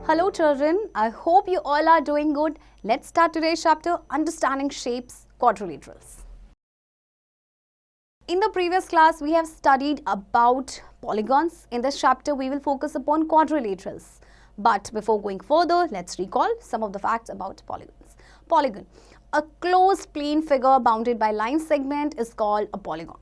Hello children, I hope you all are doing good. Let's start today's chapter, Understanding Shapes, Quadrilaterals. In the previous class, we have studied about polygons. In this chapter, we will focus upon quadrilaterals. But before going further, let's recall some of the facts about polygons. Polygon. A closed plane figure bounded by line segment is called a polygon.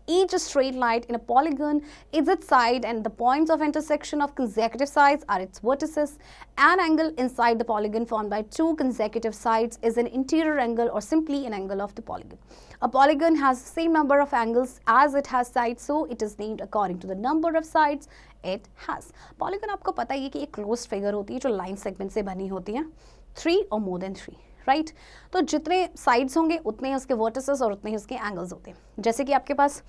Each straight line in a polygon is its side and the points of intersection of consecutive sides are its vertices. An angle inside the polygon formed by two consecutive sides is an interior angle or simply an angle of the polygon. A polygon has the same number of angles as it has sides, so it is named according to the number of sides it has. Polygon आपको पता ही है कि एक closed figure होती है जो line segment से बनी होती है, 3 or more than 3. राइट तो जितने साइड्स होंगे उतने ही उसके वर्टिसेस और उतने ही उसके एंगल्स होते हैं. जैसे कि आपके पास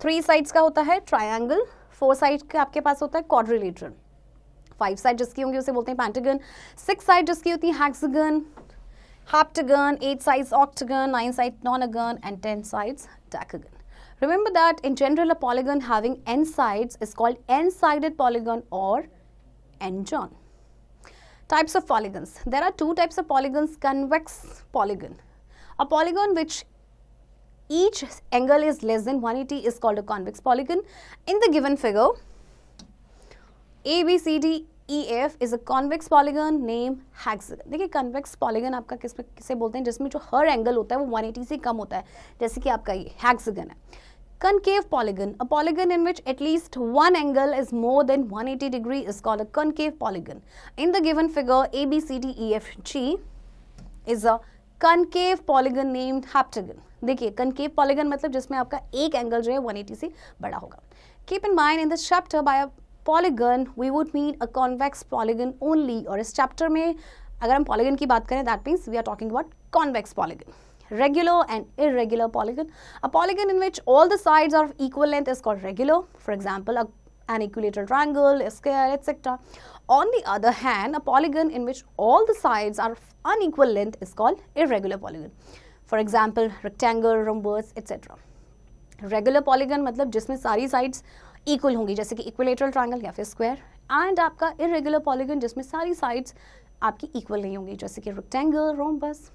3 साइड्स का होता है ट्रायंगल, 4 साइड का आपके पास होता है क्वाड्रिलेटरल, 5 साइड जिसकी होंगी उसे बोलते हैं पेंटागन, 6 साइड जिसकी होती है hexagon, heptagon, 8 sides octagon, 9 side nonagon and 10 sides decagon. Remember that in general a polygon having n sides is called n-sided polygon or n-gon. Types of polygons. There are two types of polygons. Convex polygon. A polygon which each angle is less than 180 is called a convex polygon. In the given figure, ABCDEF is a convex polygon named hexagon. देखिए convex polygon आपका किसे बोलते हैं जिसमें जो हर angle होता है वो 180 से कम होता है, जैसे कि आपका ये hexagon है. Concave polygon, a polygon in which at least one angle is more than 180 degree is called a concave polygon. In the given figure, ABCDEFG is a concave polygon named heptagon. देखिए concave polygon मतलब जिसमें आपका एक angle जो है 180 से बड़ा होगा. Keep in mind in this chapter by a polygon we would mean a convex polygon only. और इस chapter में अगर हम polygon की बात करें that means we are talking about convex polygon. Regular and irregular polygon. A polygon in which all the sides are of equal length is called regular. For example, an equilateral triangle, a square, etc. On the other hand, a polygon in which all the sides are of unequal length is called irregular polygon. For example, rectangle, rhombus, etc. Regular polygon मतलब जिसमें सारी sides equal होंगी, जैसे कि equilateral triangle या फिर square. And आपका irregular polygon जिसमें सारी sides आपकी equal नहीं होंगी, जैसे कि rectangle, rhombus.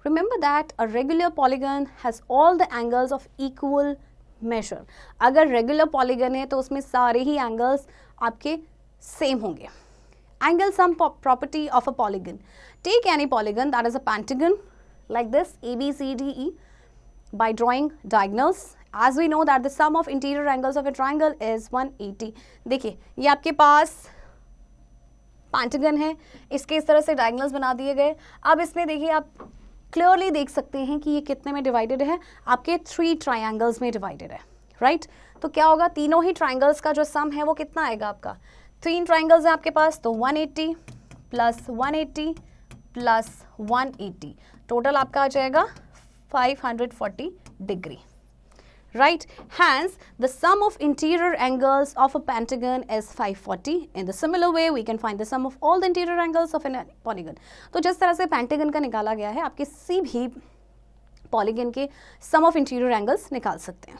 Remember that a regular polygon has all the angles of equal measure. अगर regular polygon है तो उसमें सारे ही angles आपके same होंगे. Angle sum property of a polygon. Take any polygon that is a pentagon like this ABCDE by drawing diagonals. As we know that the sum of interior angles of a triangle is 180. देखिए ये आपके पास pentagon है, इसके इस तरह से diagonals बना दिए गए. अब इसमें देखिए आप क्लियरली देख सकते हैं कि ये कितने में डिवाइडेड है, आपके 3 ट्रायंगल्स में डिवाइडेड है, राइट. तो क्या होगा, तीनों ही ट्रायंगल्स का जो सम है वो कितना आएगा आपका, 3 ट्रायंगल्स हैं आपके पास तो 180 प्लस 180 प्लस 180 टोटल आपका आ जाएगा 540 degree. Right, hence the sum of interior angles of a pentagon is 540. In the similar way, we can find the sum of all the interior angles of a polygon. तो जिस तरह से pentagon का निकाला गया है, आप किसी भी polygon के sum of interior angles निकाल सकते हैं.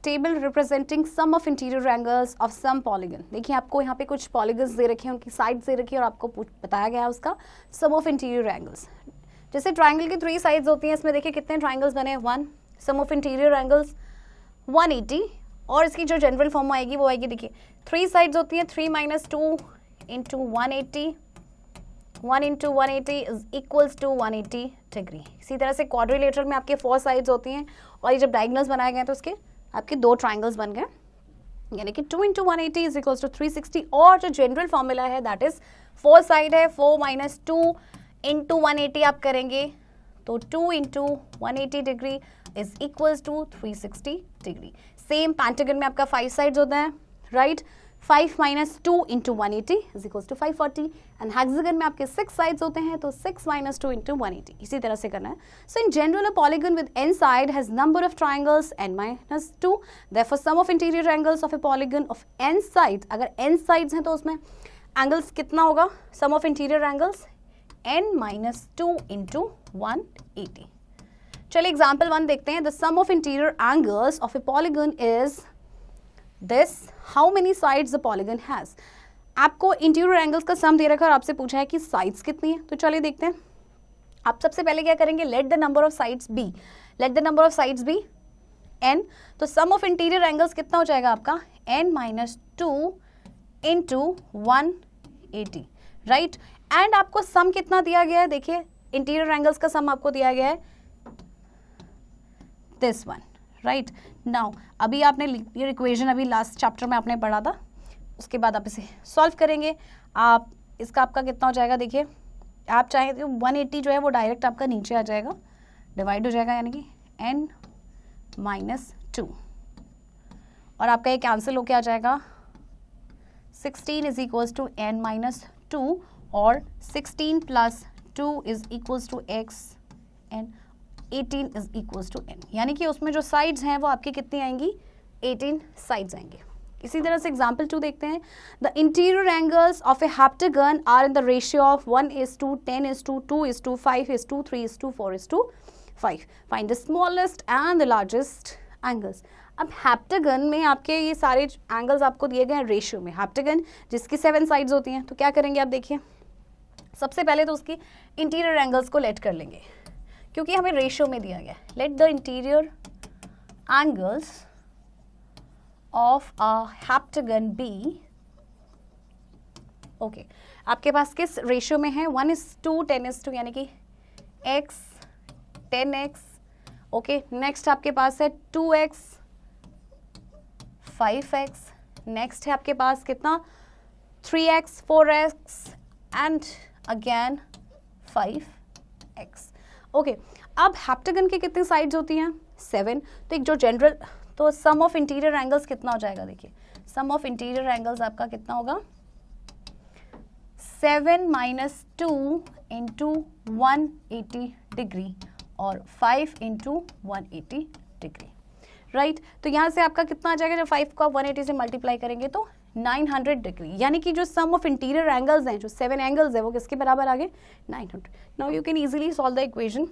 Table representing sum of interior angles of some polygon. देखिए आपको यहाँ पे कुछ polygons दे रखे हैं, उनकी sides दे रखी है और आपको बताया गया है उसका sum of interior angles. जैसे ट्राइंगल की 3 साइड्स होती हैं, इसमें देखिए कितने ट्राइंगल्स बने हैं, 1. सम ऑफ इंटीरियर एंगल्स 180 और इसकी जो जनरल फॉर्म आएगी वो आएगी, देखिए 3 साइड्स होती हैं, 3 minus 2 into 180, 1 into 180 is equals to 180 degree. इसी तरह से क्वाड्रिलेटरल में आपके 4 साइड्स होती हैं और ये जब डायगोनल्स बनाए गए तो उसके आपके 2 ट्राइंगल्स बन गए, यानी कि 2 इंटू 180 इज इक्वल्स टू 360. और जो जनरल फॉर्मूला है दैट इज 4 साइड है, 4 माइनस 2 इंटू 180 आप करेंगे तो 2 into 180 degree is equals to 360 degree. Same pentagon में आपका 5 साइड्स होता है, right. 5 minus 2 into 180 is equals to 540 and hexagon में आपके 6 साइड्स होते हैं तो 6 माइनस 2 इंटू 180 इसी तरह से करना है. So in general a polygon with n side has number of triangles n minus 2. Therefore sum of interior angles of a polygon of n sides, अगर n साइड्स हैं तो उसमें एंगल्स कितना होगा, sum of interior angles n minus 2 into 180. चलिए example 1 देखते हैं. The sum of interior angles of a polygon is this how many sides the polygon has. आपको इंटीरियर एंगल्स का सम दे रखा है और आपसे पूछा है कि साइड्स कितनी है, तो चलिए देखते हैं। आप सबसे पहले क्या करेंगे, let the number of sides be, let the number of sides be n, तो सम ऑफ इंटीरियर एंगल्स कितना हो जाएगा आपका n minus 2 into 180, right. And आपको सम कितना दिया गया है, देखिए इंटीरियर एंगल्स का सम आपको दिया गया है दिस वन, राइट। नाउ अभी आपने ये इक्वेशन अभी लास्ट चैप्टर में आपने पढ़ा था, उसके बाद आप इसे सॉल्व करेंगे। आप इसका आपका कितना हो जाएगा, देखिए आप चाहें तो 180 जो है वो डायरेक्ट आपका नीचे आ जाएगा, डिवाइड हो जाएगा, यानी कि n माइनस 2, और आपका ये कैंसिल होके आ जाएगा 16 is equals to n minus 2, और 16 plus 2 is equals to x n, 18 is equals to n, यानी कि उसमें जो साइड्स हैं वो आपकी कितनी आएंगी, 18 साइड्स आएंगे। इसी तरह से एग्जाम्पल 2 देखते हैं। The interior angles of a heptagon are in the ratio of 1:10:2, 2:2, 5:2, 3:4, 4:5। Find the smallest and the largest angles. अब हेप्टागन में आपके ये सारे एंगल्स आपको दिए गए हैं रेशियो में, हेप्टागन जिसकी 7 साइड्स होती हैं, तो क्या करेंगे आप देखिए, सबसे पहले तो उसकी इंटीरियर एंगल्स को लेट कर लेंगे, क्योंकि हमें रेशियो में दिया गया है। Let the interior angles of a heptagon be, okay, आपके पास किस रेशियो में है, 1:2, 10:2, यानी कि x 10x, ओके। नेक्स्ट आपके पास है 2x 5x, नेक्स्ट है आपके पास कितना 3x 4x and again 5x, okay. अब हेप्टागन की कितनी साइड्स होती हैं, 7, तो एक जो जनरल, तो सम ऑफ इंटीरियर एंगल्स कितना हो जाएगा, देखिए सम ऑफ इंटीरियर एंगल्स आपका कितना होगा, 7 माइनस 2 इंटू 180 डिग्री और 5 इंटू 180 डिग्री, राइट। तो यहाँ से आपका कितना आ जाएगा, जब 5 को आप 180 से मल्टीप्लाई करेंगे तो 900 डिग्री, यानी कि जो सम ऑफ इंटीरियर एंगल्स हैं, जो 7 एंगल्स हैं, वो किसके बराबर आ गए, 900। Now you can easily solve the equation.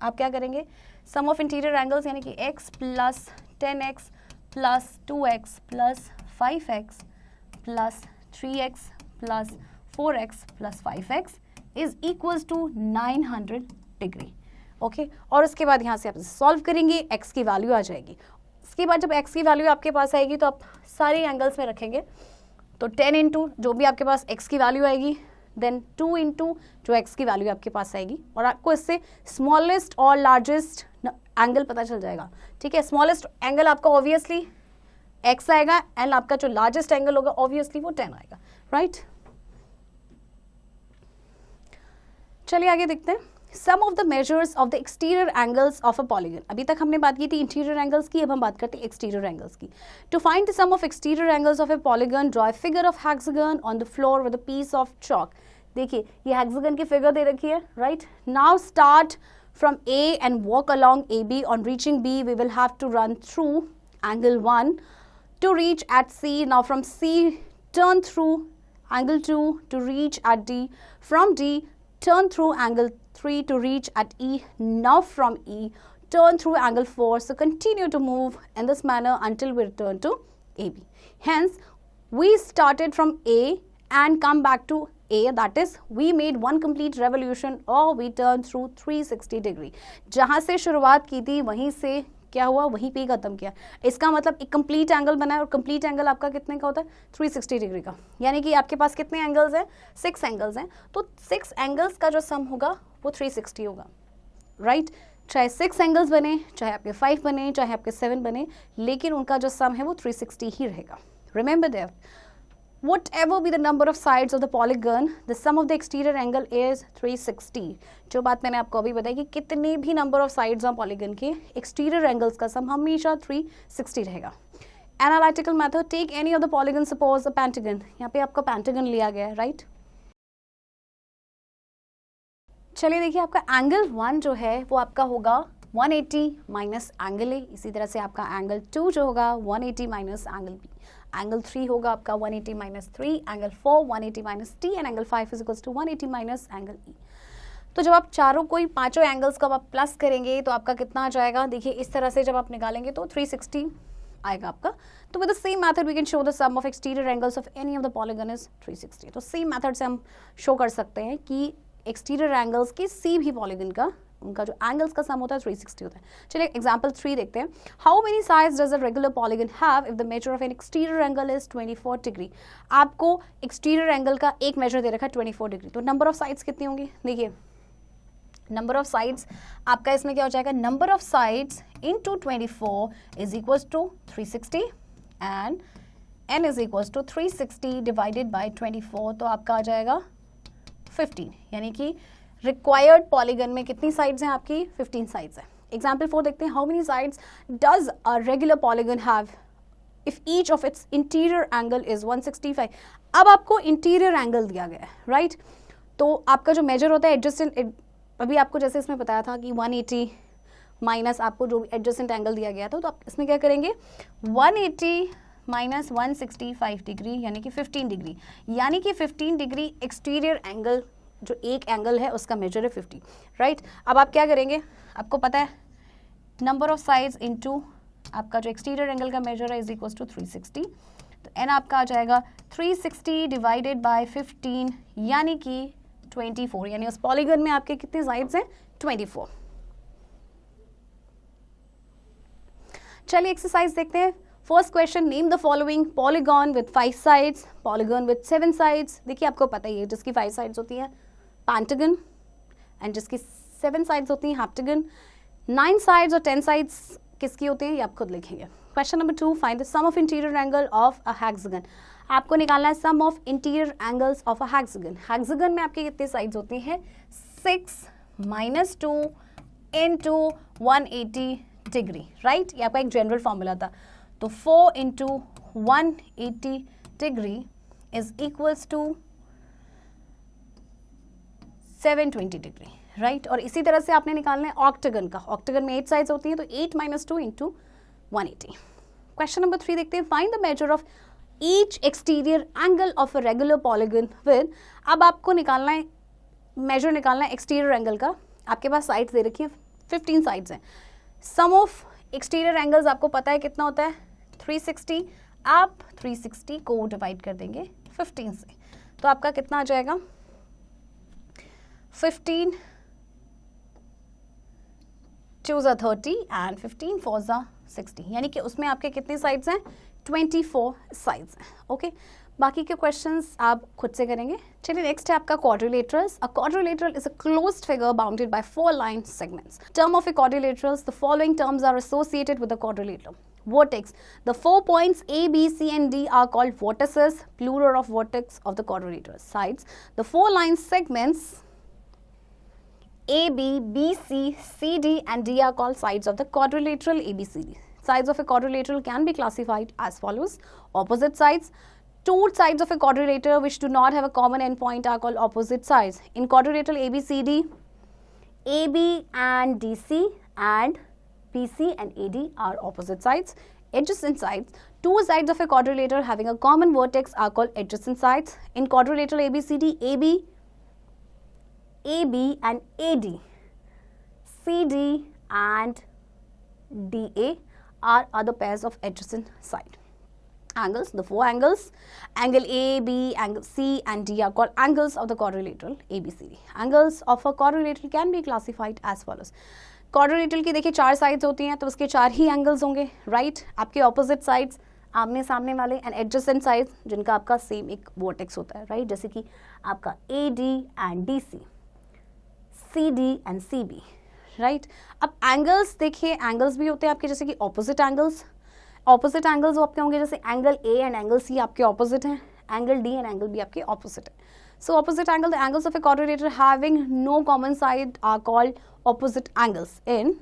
आप क्या करेंगे, सम ऑफ इंटीरियर एंगल्स यानी कि x plus 10x plus 2x plus 5x plus 3x plus 4x plus 5x is equals to 900 degree, okay. और उसके बाद यहाँ से आप सॉल्व करेंगे, x की वैल्यू आ जाएगी। उसके बाद जब x की वैल्यू आपके पास आएगी तो आप सारे एंगल्स में रखेंगे, तो 10 इंटू जो भी आपके पास x की वैल्यू आएगी, देन 2 इंटू जो x की वैल्यू आपके पास आएगी, और आपको इससे स्मॉलेस्ट और लार्जेस्ट एंगल पता चल जाएगा, ठीक है। स्मॉलेस्ट एंगल आपका ऑब्वियसली x आएगा एंड आपका जो लार्जेस्ट एंगल होगा ऑब्वियसली वो 10 आएगा, राइट। चलिए आगे देखते हैं। Sum of the measures of the exterior angles of a polygon. अभी तक हमने बात की थी इंटीरियर एंगल्स की, अब हम बात करते हैं एक्सटीरियर एंगल्स की। To find the sum of exterior angles of a polygon, draw a figure of hexagon on the floor with a piece of chalk. देखिए ये हेक्सागन की फिगर दे रखी है, right. Now start from A and walk along AB. On reaching B, we will have to run through angle 1 to reach at C. Now from C, turn through angle 2 to reach at D. From D, turn through angle 3 to reach at E. Now from E, turn through angle 4. So continue to move in this manner until we return to AB. Hence, we started from A and come back to A, that is we made one complete revolution or we turned through 360 degree. जहाँ से शुरुआत की थी वहीं से क्या हुआ, वहीं पे ही खत्म किया। इसका मतलब एक कंप्लीट एंगल बना है, और कंप्लीट एंगल आपका कितने का होता है, 360 डिग्री का। यानी कि आपके पास कितने एंगल्स हैं, 6 एंगल्स हैं, तो 6 एंगल्स का जो सम होगा वो 360 होगा, राइट। चाहे 6 एंगल्स बने, चाहे आपके 5 बने, चाहे आपके 7 बने, लेकिन उनका जो सम है वो 360 ही रहेगा। Remember that whatever be the number of sides of the polygon, the sum of the exterior angle is 360. जो बात मैंने आपको अभी बताई कि कितने भी number of sides हैं polygon के, exterior angles का sum हमेशा 360 रहेगा। Analytical method, take any of the polygon, suppose a pentagon. यहाँ पे आपका pentagon लिया गया है, right? चलिए देखिए आपका एंगल 1 जो है वो आपका होगा 180 माइनस एंगल A। इसी तरह से आपका एंगल 2 जो होगा 180 माइनस एंगल B। एंगल 3 होगा आपका 180 minus 3, angle 4 180 minus T and angle 5 is equals to 180 minus angle E। तो जब आप चारों कोई पांचों एंगल्स को आप प्लस करेंगे तो आपका कितना आ जाएगा, देखिए इस तरह से जब आप निकालेंगे तो 360 आएगा आपका। तो with the same method we can show the sum of exterior angles of any of the polygon is 360। तो सेम मेथड से हम शो कर सकते हैं कि एक्सटीरियर एंगल्स किसी भी पॉलीगन का उनका जो एंगल्स का सम होता है 360 होता है। चलिए एग्जांपल 3 देखते हैं। How many sides does a regular polygon have if the measure of N exterior angle is 24 degree. आपको एक्सटीरियर एंगल का एक मेजर दे रखा है 24 डिग्री, तो नंबर ऑफ साइड्स कितनी होंगी? देखिए नंबर ऑफ साइड्स आपका इसमें क्या हो जाएगा, number of sides into 24 is equals to 360 and n is equals to 360 divided by 24, तो आपका आ जाएगा 15। यानी कि रिक्वायर्ड पॉलीगन में कितनी साइड्स हैं आपकी? 15 साइड्स हैं। एग्जाम्पल 4 देखते हैं। How many sides does a regular polygon have if each of its interior angle is 165। अब आपको इंटीरियर एंगल दिया गया है, राइट? तो आपका जो मेजर होता है एडजस्टेंट, अभी आपको जैसे इसमें बताया था कि 180 माइनस आपको जो एडजस्टेंट एंगल दिया गया था, तो आप इसमें क्या करेंगे 180 माइनस 165 डिग्री यानी कि 15 डिग्री, यानी कि 15 डिग्री एक्सटीरियर एंगल जो एक एंगल है उसका मेजर है 50, राइट? अब आप क्या करेंगे, आपको पता है नंबर ऑफ साइड्स इनटू आपका जो एक्सटीरियर एंगल का मेजर है इज इक्वल्स टू 360, तो एन आपका आ जाएगा 360 डिवाइडेड बाय 15 यानी कि 24, यानी उस पॉलीगन में आपके कितने साइड्स हैं? 24। चलिए एक्सरसाइज देखते हैं। First question, name the following polygon with 5 sides, polygon with 7 sides. देखिए आपको पता ही है जिसकी 5 साइड्स होती है पेंटागन एंड जिसकी 7 साइड्स होती हैं हेप्टागन। 9 साइड्स और 10 साइड्स किसकी होती हैं ये आप खुद लिखेंगे। Question number 2, find the sum of interior angle of a hexagon. आपको निकालना है sum of interior angles of a hexagon. Hexagon में आपकी कितनी साइड्स होती हैं? 6 माइनस 2 इंटू 180 डिग्री, राइट? ये आपका एक जनरल फॉर्मूला था। तो 4 into 180 degree is equals to 720 degree, right? और इसी तरह से आपने निकालना है ऑक्टागन का। ऑक्टागन में 8 साइड्स होती हैं, तो 8 माइनस 2 इंटू 180। क्वेश्चन नंबर 3 देखते हैं। Find the measure of each exterior angle of a regular polygon with. अब आपको निकालना है मेजर निकालना है एक्सटीरियर एंगल का। आपके पास साइड्स दे रखी हैं, 15 साइड्स हैं। सम ऑफ एक्सटीरियर एंगल्स आपको पता है कितना होता है? 360। आप 360 को डिवाइड कर देंगे 15 से, तो आपका कितना आ जाएगा? 15 2 ज़ा 30 एंड 15 4 ज़ा 60, यानी कि उसमें आपके कितने साइड्स हैं? 24 साइड्स हैं। ओके, बाकी के क्वेश्चंस आप खुद से करेंगे। चलिए नेक्स्ट है आपका quadrilaterals. A quadrilateral is a closed figure bounded by 4 line segments. Term of a quadrilaterals, the following terms are associated with the quadrilateral. Vertex. The 4 points A, B, C and D are called vertices, plural of vertex of the quadrilateral. Sides. The 4 line segments A, B, B, C, C, D and D are called sides of the quadrilateral ABCD. Sides of a quadrilateral can be classified as follows. Opposite sides. Two sides of a quadrilateral which do not have a common endpoint are called opposite sides. In quadrilateral ABCD, AB and DC and BC and AD are opposite sides. Adjacent sides. Two sides of a quadrilateral having a common vertex are called adjacent sides. In quadrilateral ABCD, AB and AD, CD and DA are other pairs of adjacent side. Angles, the 4 angles, angle A, B, angle C and D are called angles of the quadrilateral ABCD. Angles of a quadrilateral can be classified as follows. Quadrilateral की देखिए 4 sides होती हैं, तो उसके 4 ही angles होंगे, right? आपके opposite sides आमने सामने वाले एंड एडजेसेंट साइड्स जिनका आपका सेम एक वर्टेक्स होता है, राइट? जैसे कि आपका AD and DC, CD and CB, right? अब एंगल्स देखिए, एंगल्स भी होते हैं आपके जैसे कि ऑपोजिट एंगल्स। ऑपोजिट एंगल्स आपके होंगे जैसे angle A and angle C आपके ऑपोजिट हैं, angle D and angle B आपके ऑपोजिट है। So opposite angle, the angles of a quadrilateral having no common side are called opposite angles. In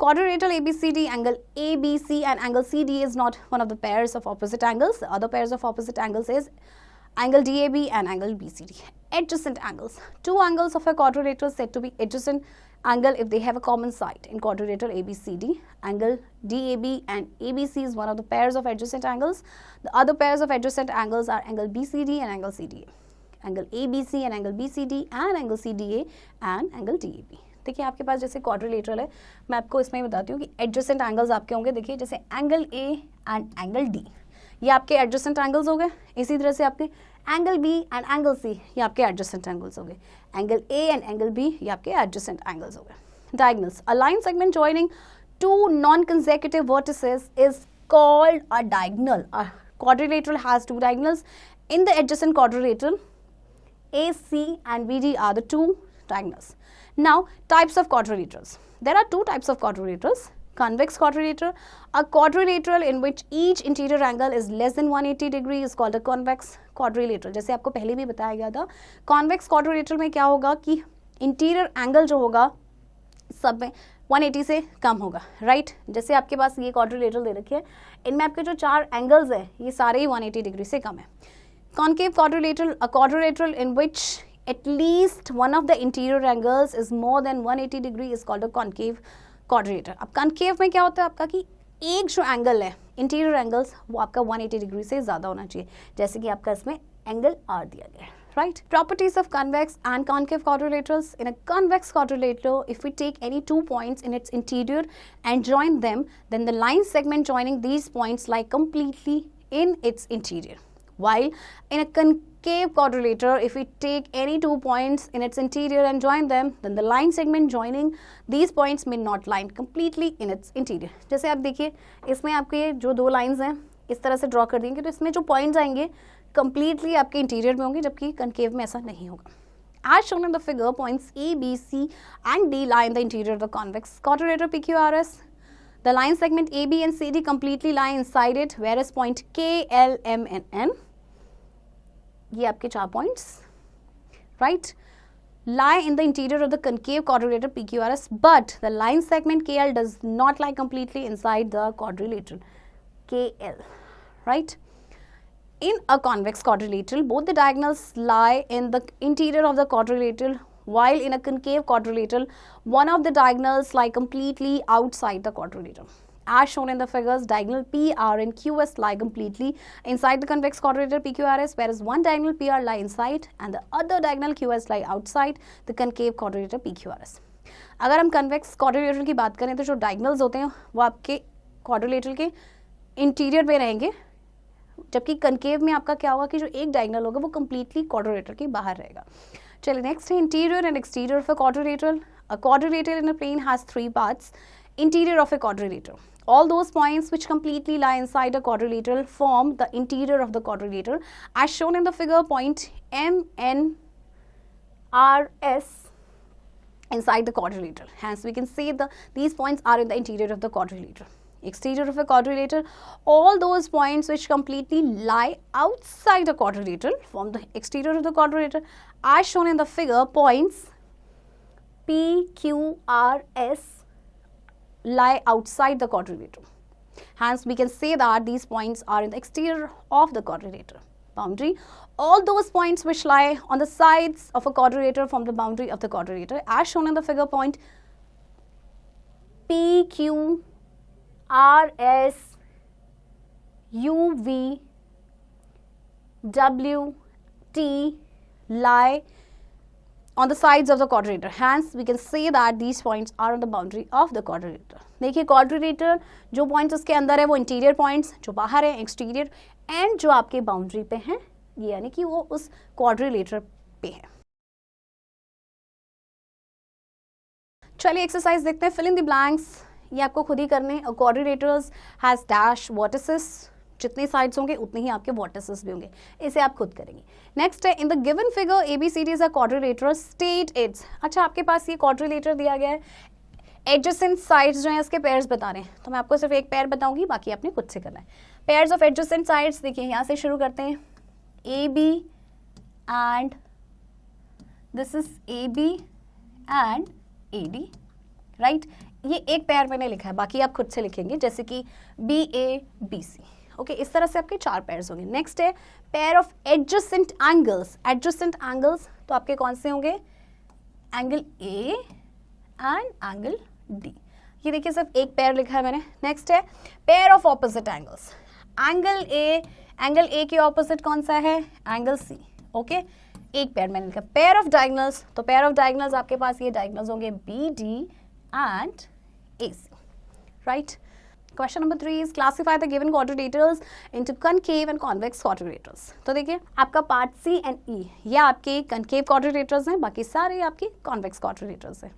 quadrilateral ABCD, angle ABC and angle CD is not one of the pairs of opposite angles. The other pairs of opposite angles is angle DAB and angle BCD. Adjacent angles. Two angles of a quadrilateral said to be adjacent angle if they have a common side. In quadrilateral ABCD, angle DAB and ABC is one of the pairs of adjacent angles. The other pairs of adjacent angles are angle BCD and angle CDA. Angle ABC and angle BCD and angle CDA and angle DAB. देखिए आपके पास जैसे quadrilateral है, मैं आपको इसमें बताती हूँ कि एडजेसेंट एंगल्स आपके होंगे। देखिए जैसे angle A and angle D, ये आपके एडजेसेंट एंगल्स हो गए। इसी तरह से आपके angle B and angle C, ये आपके एडजेसेंट एंगल्स हो गए। Angle A and angle B, ये आपके एडजेसेंट एंगल्स हो गए। Diagonals, a line segment joining two non consecutive vertices is called a diagonal. A quadrilateral has two diagonals. In the adjacent quadrilateral, AC and BD are the two diagonals. Now, types of quadrilaterals. There are two types of quadrilaterals. Convex quadrilateral. A quadrilateral in which each interior angle is less than 180 degree is called a convex quadrilateral. जैसे आपको पहले भी बताया गया था, convex quadrilateral में क्या होगा कि interior angle जो होगा सब में 180 से कम होगा, राइट। जैसे आपके पास ये क्वाड्रिलेटरल दे रखे हैं, इनमें आपके जो 4 एंगल्स हैं ये सारे ही 180 डिग्री से कम है। Concave quadrilateral, a quadrilateral in which at least one of the interior angles is more than 180 degree is called a concave quadrilateral. अब कॉन्केव में क्या होता है आपका कि एक जो एंगल है इंटीरियर एंगल्स वो आपका 180 डिग्री से ज़्यादा होना चाहिए, जैसे कि आपका इसमें एंगल आर दिया गया है। Right. Properties of convex and concave quadrilaterals. In a convex quadrilateral, if we take any 2 points in its interior and join them, then the line segment joining these points lie completely in its interior. While in a concave quadrilateral, if we take any 2 points in its interior and join them, then the line segment joining these points may not lie completely in its interior. जैसे आप देखिए इसमें आपके जो 2 lines हैं इस तरह से ड्रॉ कर देंगे, तो इसमें जो पॉइंट्स आएंगे कंप्लीटली आपके इंटीरियर में होंगे, जबकि कनकेव में ऐसा नहीं होगा। As shown in the figure, points A, B, C and D lie in the interior of the convex quadrilateral PQRS. The line segment AB and CD completely lie inside it, whereas point K, L, M and N, ये आपके 4 points, right, lie in the interior of the concave quadrilateral PQRS, but the line segment KL does not lie completely inside the quadrilateral KL, right. In a convex quadrilateral, both the diagonals lie in the interior of the quadrilateral, while in a concave quadrilateral, one of the diagonals lie completely outside the quadrilateral. As shown in the figures, diagonal P, R and QS lie completely inside the convex quadrilateral PQRS, whereas one diagonal PR lie inside and the other diagonal QS lie outside the concave quadrilateral PQRS. अगर हम convex quadrilateral की बात करें तो जो diagonals होते हैं वो आपके quadrilateral के interior में रहेंगे, जबकि कनकेव में आपका क्या होगा कि जो एक डायगोनल होगा वो कंप्लीटली क्वाड्रिलेटरल के बाहर रहेगा। चलिए नेक्स्ट है interior and exterior of a quadrilateral. A quadrilateral in a plane has 3 parts. Interior of a quadrilateral, all those points which completely lie inside a quadrilateral form the interior of the quadrilateral, as shown in the figure. Point M, N, R, S inside the quadrilateral, hence we can say these points are in the interior of the quadrilateral. Exterior of a quadrilateral, all those points which completely lie outside the quadrilateral form the exterior of the quadrilateral, as shown in the figure. Points P, Q, R, S lie outside the quadrilateral, hence we can say that these points are in the exterior of the quadrilateral boundary. All those points which lie on the sides of a quadrilateral form the boundary of the quadrilateral, as shown in the figure. Point P, Q, R, S, U, V, W, T lie on the sides of the quadrilateral, hence we can say that these points are on the boundary of the quadrilateral. देखिए quadrilateral जो points उसके अंदर है वो interior points, जो बाहर है exterior, and जो आपके boundary पे हैं ये यानी कि वो उस quadrilateral पे है। चलिए एक्सरसाइज देखते हैं, fill in the blanks। ये आपको खुद ही करने। क्वाड्रिलेटरल्स हैज डैश वर्टिसेस, जितनी साइड्स होंगे उतने ही आपके वर्टिसेस भी होंगे, इसे आप खुद करेंगे। नेक्स्ट है in the given figure ABCD is a quadrilateral, state it's. अच्छा आपके पास ये क्वाड्रिलेटर दिया गया है, एडजेसेंट साइड्स जो हैं इसके पेयर्स बता रहे हैं, तो मैं आपको सिर्फ एक पेयर बताऊंगी, बाकी आपने खुद से करना है। पेयर्स ऑफ एडजेसेंट साइड्स, देखिए यहाँ से शुरू करते हैं। AB and this is AB and AD, right. ये एक पेयर मैंने लिखा है, बाकी आप खुद से लिखेंगे, जैसे कि BA BC, ओके। इस तरह से आपके 4 पेयर्स होंगे। नेक्स्ट है pair of adjacent angles. Adjacent angles तो आपके कौन से होंगे? Angle A and angle D। ये देखिए सिर्फ एक पेयर लिखा है मैंने। नेक्स्ट है pair of opposite angles. Angle A के ऑपोजिट कौन सा है? Angle C, okay. एक पेयर मैंने लिखा पेयर ऑफ डायगोनल्स, तो पेयर ऑफ डायगोनल्स आपके पास ये डायगोनल्स होंगे B D and A C, right. Question number 3 is classify the given quadrilaters into concave and convex quadrilaters. तो देखिए आपका पार्ट C and E ये आपके concave quadrilaters हैं, बाकी सारे आपके convex quadrilaters हैं.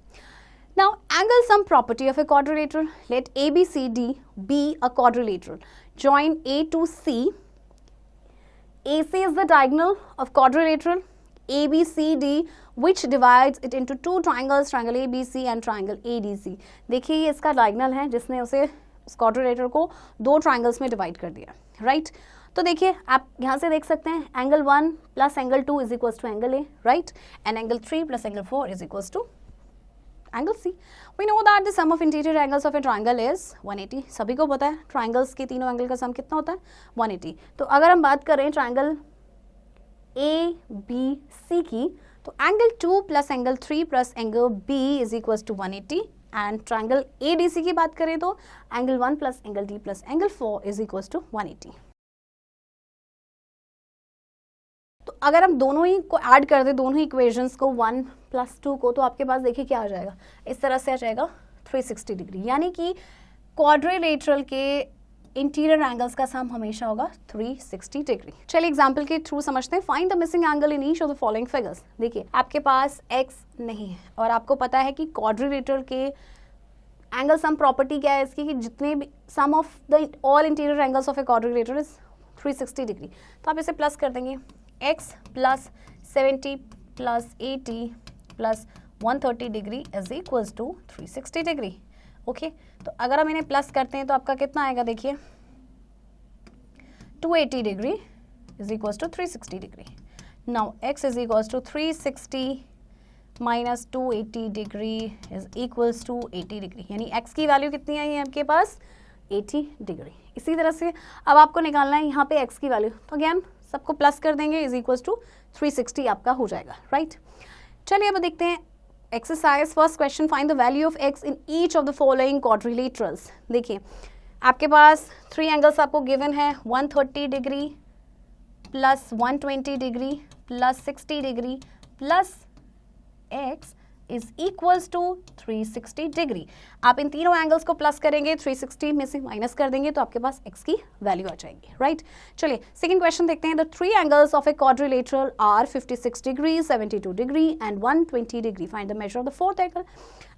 Now angle sum property of a quadrilateral. Let ABCD be a quadrilateral. Join A to C. AC is the diagonal of quadrilateral. ABCD which divides it into two triangles, triangle ABC and triangle ADC. देखिए ये इसका diagonal है जिसने उसे quadrilateral को दो triangles में divide कर दिया, राइट। तो देखिए आप यहाँ से देख सकते हैं angle 1 plus angle 2 is equals to angle ए, right, and angle 3 plus angle 4 is equals to angle सी। We know that the sum of interior angles of a triangle is 180, सभी को पता है ट्राइंगल्स के तीनों एंगल का सम कितना होता है 180। तो अगर हम बात करें ट्राइंगल ए बी सी की, तो angle 2 plus angle 3 plus angle B is equals to 180, and triangle ADC की बात करें तो angle 1 plus angle D plus angle 4 is equals to 180। तो अगर हम दोनों ही को ऐड कर दें, दोनों ही इक्वेशंस को 1 प्लस 2 को, तो आपके पास देखिए क्या आ जाएगा, इस तरह से आ जाएगा 360 डिग्री, यानी कि क्वाड्रिलेटरल के इंटीरियर एंगल्स का सम हमेशा होगा 360 डिग्री। चलिए एग्जांपल के थ्रू समझते हैं। Find the missing angle in each of the following figures. देखिए आपके पास x नहीं है और आपको पता है कि क्वाड्रिलेटरल के एंगल सम प्रॉपर्टी क्या है इसकी, कि जितने भी sum of the all interior angles of a quadrilateral is 360 degree. तो आप इसे प्लस कर देंगे, x plus 70 plus 80 plus 130 degree is equals to 360 degree. Okay तो अगर हम इन्हें प्लस करते हैं तो आपका कितना आएगा, देखिए 280 degree is equals to 360 degree. Now x is equals to 360 minus 280 degree is equals to 80 degree, यानी x की वैल्यू कितनी आई है आपके पास 80 डिग्री। इसी तरह से अब आपको निकालना है यहाँ पे x की वैल्यू, तो अगेन सबको प्लस कर देंगे, इज इक्वल्स टू 360 आपका हो जाएगा, राइट। चलिए अब देखते हैं exercise first question, find the value of x in each of the following quadrilaterals. देखिए आपके पास 3 एंगल्स आपको गिवन है, 130 degree plus 120 degree plus 60 degree plus x is equals to 360 degree. आप इन तीनों एंगल्स को प्लस करेंगे, 360 में से माइनस कर देंगे तो आपके पास x की वैल्यू आ जाएगी, राइट। चलिए सेकंड क्वेश्चन देखते हैं। The 3 angles of a quadrilateral are 56 degree, 72 degree and 120 degree. Find the measure of the fourth angle.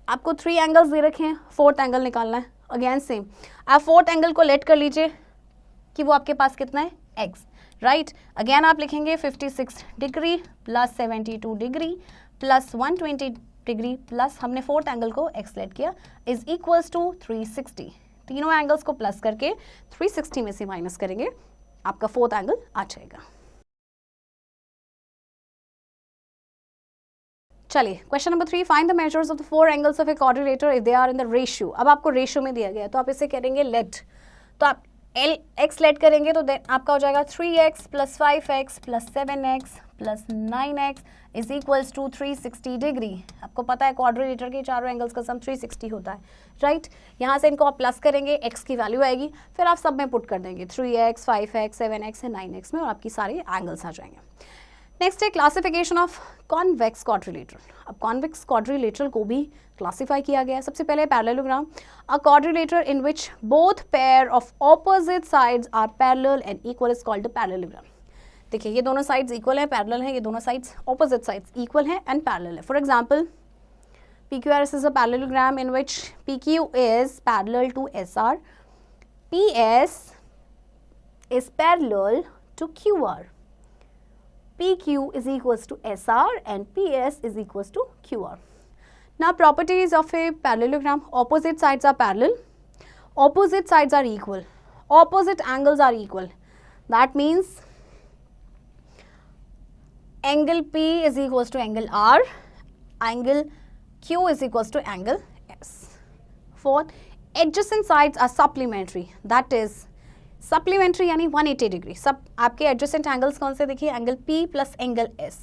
आपको 3 एंगल्स दे रखे हैं, फोर्थ एंगल निकालना है। अगेन सेम, आप फोर्थ एंगल को लेट कर लीजिए कि वो आपके पास कितना है x, राइट। अगेन आप लिखेंगे 56 degree plus 72 degree plus 120 degree plus हमने फोर्थ एंगल को x लेट किया इज इक्वल्स टू 360। तीनों एंगल्स को प्लस करके 360 में से माइनस करेंगे, आपका फोर्थ एंगल आ जाएगा। चलिए question number 3, find the measures of the 4 angles of a quadrilateral if they are in the ratio. अब आपको रेशियो में दिया गया है तो आप इसे करेंगे लेट, तो आप x लेट करेंगे तो आपका हो जाएगा 3x plus 5x plus 7x plus 9x is equals to 360 degree. आपको पता है क्वाड्रिलेटर के चारों एंगल्स का सम 360 होता है, राइट। यहाँ से इनको आप प्लस करेंगे, x की वैल्यू आएगी, फिर आप सब में पुट कर देंगे 3x 5x 7x and 9x में, और आपकी सारे एंगल्स आ जाएंगे। नेक्स्ट है क्लासिफिकेशन ऑफ कॉन्वेक्स क्वाड्रिलेटरल। अब कॉन्वेक्स क्वाड्रिलेटरल को भी क्लासिफाई किया गया है। सबसे पहले parallelogram, a quadrilateral in which both pair of opposite sides are parallel and equal is called parallelogram. देखिए ये दोनों साइड्स इक्वल है, पैरेलल है, ये दोनों साइड्स ऑपोजिट साइड्स इक्वल है एंड पैरेलल है। For example PQRS is a parallelogram in which PQ is parallel to SR, PS is parallel to QR. PQ is equals to SR and PS is equals to QR. Now properties of a parallelogram: opposite sides are parallel, opposite sides are equal, opposite angles are equal. That means angle P is equals to angle R, angle Q is equals to angle S. Fourth, adjacent sides are supplementary. That is supplementary यानी 180 degree. सब आपके adjacent angles कौन से देखिए, angle P plus angle S,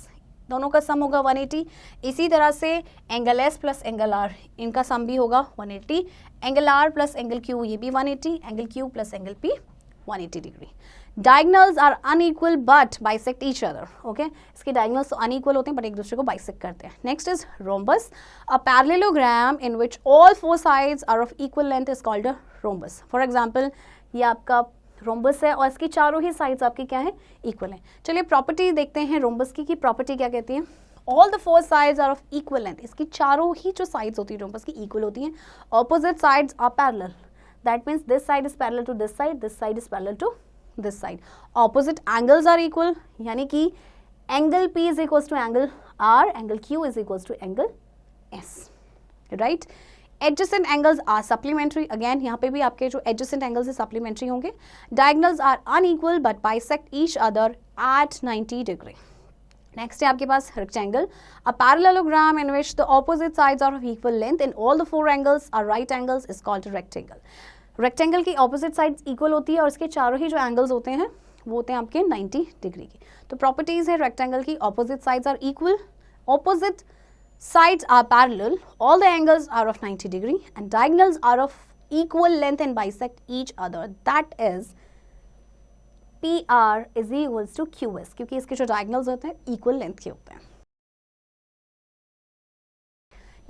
दोनों का सम होगा 180। इसी तरह से angle S plus angle R, इनका सम भी होगा 180। Angle R plus angle Q ये भी 180, angle Q plus angle P 180 degree. Diagonals are unequal but bisect each other. Okay, इसके diagonals तो unequal होते हैं but एक दूसरे को bisect करते हैं. Next is rhombus. A parallelogram in which all four sides are of equal length is called a rhombus. For example, ये आपका rhombus है और इसकी चारों ही sides आपकी क्या है, equal हैं. चलिए property देखते हैं rhombus की property क्या कहती है. All the four sides are of equal length. इसकी चारों ही जो sides होती है rhombus की equal होती हैं. Opposite sides are parallel. That means this side is parallel to this side is parallel to this side. Opposite angles are equal, यानी कि angle P is equals to angle R, angle Q is equals to angle S, right? Adjacent angles are supplementary. Again, यहाँ पे भी आपके जो adjacent angles है supplementary होंगे. Diagonals are unequal but bisect each other at 90 degree. Next है आपके पास rectangle. A parallelogram in which the opposite sides are of equal length and all the four angles are right angles is called a rectangle. Rectangle की opposite sides equal होती है और इसके चारों ही जो angles होते हैं वो होते हैं आपके 90 डिग्री के. तो प्रॉपर्टीज है रेक्टेंगल की, opposite sides are equal, opposite sides are parallel, all the angles are of 90 degree and diagonals are of equal length and bisect each other. That is PR is equals to QS, क्योंकि इसके जो diagonals होते हैं equal length के होते हैं.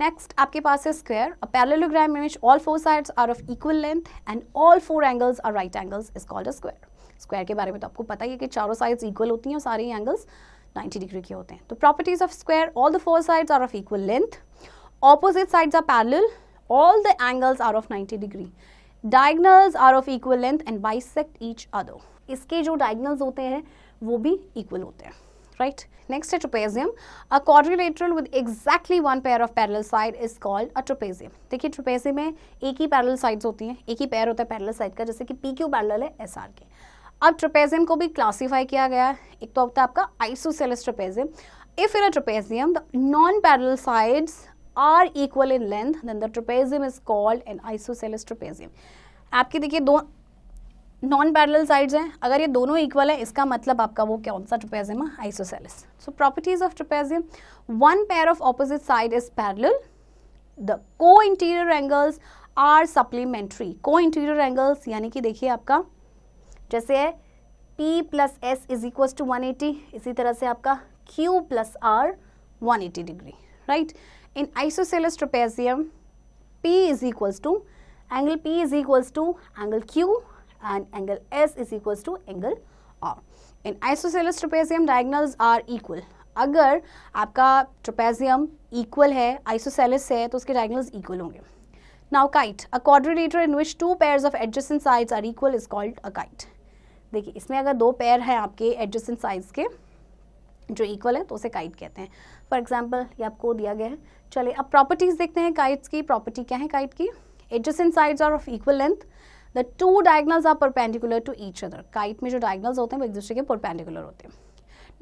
Next आपके पास है square. A parallelogram in which all four sides are of equal length and all four angles are right angles is called a square. Square के बारे में तो आपको पता ही है कि चारों साइड्स इक्वल होती हैं और सारे एंगल्स 90 डिग्री के होते हैं. तो properties of square, all the four sides are of equal length, opposite sides are parallel, all the angles are of 90 degree, diagonals are of equal length and bisect each other. इसके जो diagonals होते हैं वो भी equal होते हैं, right. Next है trapezium. A quadrilateral with exactly one pair of parallel side is called a trapezium. देखिए trapezium में एक ही parallel sides होती हैं, एक ही pair होता है parallel side का, जैसे कि PQ पैरेलल है SR के. अब trapezium को भी क्लासीफाई किया गया है. एक तो होता है आपका isosceles trapezium. If in a trapezium the non-parallel sides are equal in length, then the trapezium is called an isosceles trapezium. आपकी देखिए दो नॉन पैरेलल साइड्स हैं, अगर ये दोनों इक्वल है इसका मतलब आपका वो कौन सा ट्रेपेजियम है, isosceles. So properties of trapezium, one pair of opposite side is parallel, the co-interior angles are supplementary. Co-interior angles यानी कि देखिए आपका जैसे है P plus S is equal to 180, इसी तरह से आपका Q plus R 180 degree, right. In isosceles trapezium P is equals to angle P is equals to angle Q and angle S is equals to angle R. In isosceles trapezium diagonals are equal. अगर आपका trapezium equal है, isosceles है, तो उसके diagonals equal होंगे. Now kite, a quadrilateral in which two pairs of adjacent sides are equal is called a kite. देखिए इसमें अगर दो पेयर हैं आपके adjacent sides के जो equal है तो उसे kite कहते हैं. For example ये आपको दिया गया है. चलिए अब properties देखते हैं kites की. property क्या है kite की? Adjacent sides are of equal length. The two diagonals are perpendicular to each other. Kite में जो diagonals होते हैं वो एक दूसरे के perpendicular होते हैं.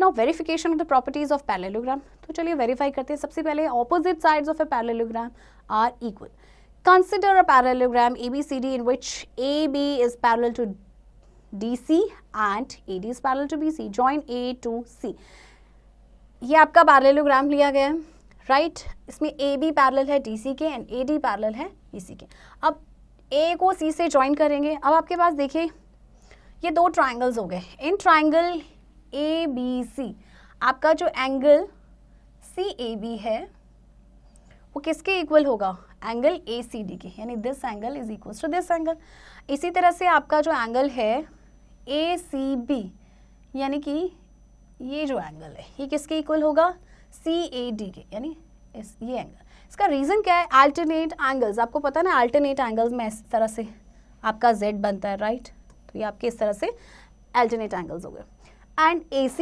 Now verification of the properties of parallelogram. तो चलिए verify करते हैं. सबसे पहले opposite sides of a parallelogram are equal. Consider a parallelogram ABCD in which AB is parallel to DC and AD is parallel to BC. Join A to C. ये आपका parallelogram लिया गया है, right? इसमें AB parallel है DC के and AD parallel है BC के. अब A को C से ज्वाइन करेंगे. अब आपके पास देखिए ये दो ट्राइंगल्स हो गए. इन ट्राइंगल ABC आपका जो एंगल CAB है वो किसके इक्वल होगा, एंगल ACD के, यानी this angle is equal to this angle. इसी तरह से आपका जो एंगल है ACB यानी कि ये जो एंगल है ये किसके इक्वल होगा, CAD के, यानी ये एंगल. इसका रीज़न क्या है, अल्टरनेट एंगल्स. आपको पता है ना अल्टरनेट एंगल्स में इस तरह से आपका Z बनता है, राइट. तो ये आपके इस तरह से अल्टरनेट एंगल्स हो गए. And AC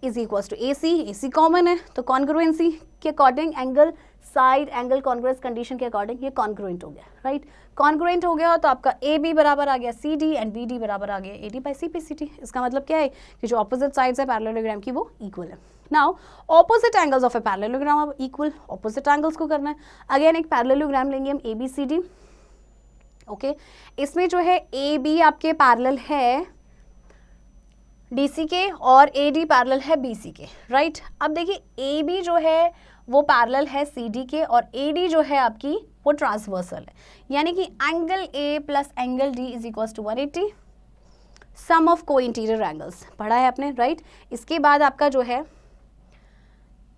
is equals to AC common है तो कॉन्ग्रुएंसी के according angle side angle congruence condition के अकॉर्डिंग ये कॉन्ग्रुएंट हो गया, राइट. कॉन्ग्रुएंट हो गया तो आपका AB बराबर आ गया CD एंड BD बराबर आ गया AD बाई CPCT. इसका मतलब क्या है कि जो ऑपोजिट साइड्स है पैरेललोग्राम की वो इक्वल है. Now opposite angles of a parallelogram अब इक्वल, ऑपोजिट एंगल्स को करना है. अगेन एक पैरेललोग्राम लेंगे हम ABCD. ओके इसमें जो है AB आपके पैरेलल है DC के और AD पैरेलल है BC के, राइट. अब देखिए AB जो है वो पैरेलल है CD के और AD जो है आपकी वो ट्रांसवर्सल है, यानी कि angle A plus angle D is equal to 180. Sum of co-interior angles पढ़ा है आपने, राइट। इसके बाद आपका जो है